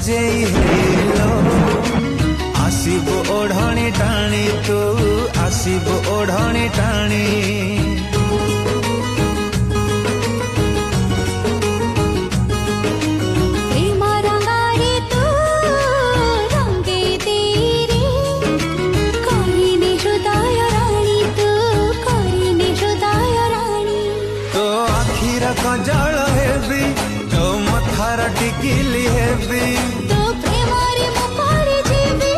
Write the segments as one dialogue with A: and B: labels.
A: सजेई hello Asib ओढ़णी टाणी तू Asib ओढ़णी टाणी causal heavy तो मथार टिकिली heavy
B: तो प्रेमारे मो पड़ी जीवी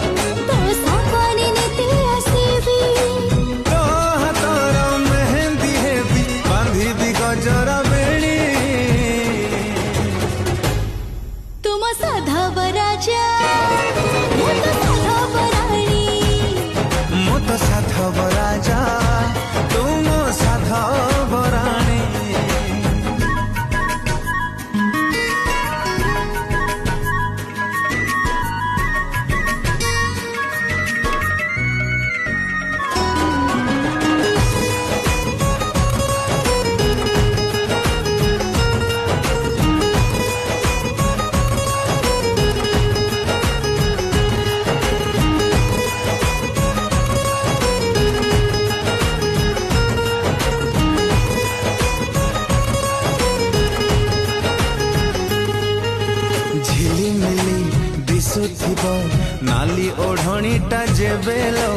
B: तो साकानी नीति आसीबी
A: तो हाथर मेहंदी हेबी बांधिबी गजरा बेणी
B: तुम साधव राजा मो तो साधव रानी
A: मो तो साधव राजा तुम साधव रानी झिलिमिली दिशुथिबो नाली ओढ़णीटा जेबेलो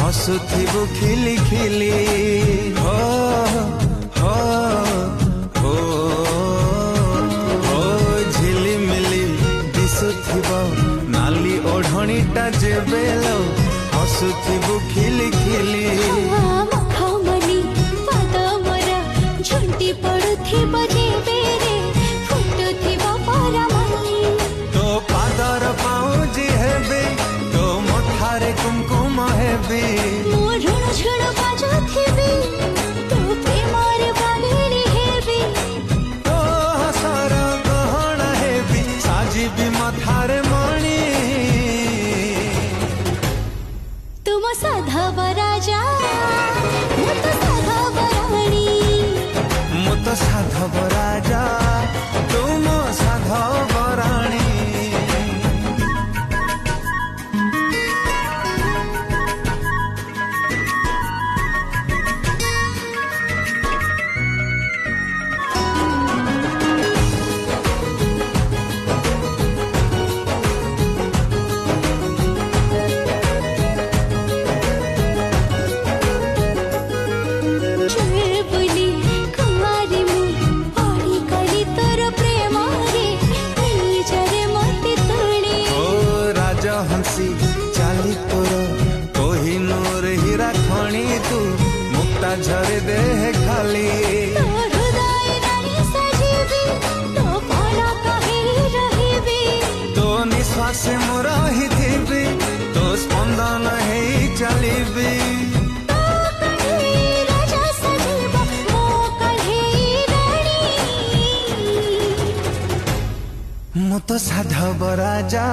A: हसुथिबो खिली खिली हो हो हो हो झिलिमिली दिशुथिबो नाली ओढ़णीटा जेबेलो हसुथिबो खिली खिली
B: मखमली पाद मोरा झुंटी पड़ुथिबो जेबे रे फुटुथिबो परामली
A: तो पादर पाउजी हेबी तो मथारे कुमकुम हेबी
B: मो ऋण झुण बाजुथिबी तो प्रेमारे बालिनी हेबी
A: तो हसर गहना हेबी साजिबी मथारे मणि
B: तुम साधव राजा मो तो साधव रानी
A: मो तो साधव राजा तुम साधव राणी
B: बुली कुमारी मु पाड़ी कली तोर प्रेमारे जरे मती तुणी
A: ओ राजहंसी चाली तोर कोहिनूर हीरा खणी तू मुक्ता झरे देह खाली
B: तो हृदय रानी सजीवी तो पाला कहे रहिबी
A: तो निश्वास मोर हिथिबी तो स्पंदन हेई चलिबी
B: तो कहे राजा सजीवा मो कहे रानी
A: मो तो साधव राजा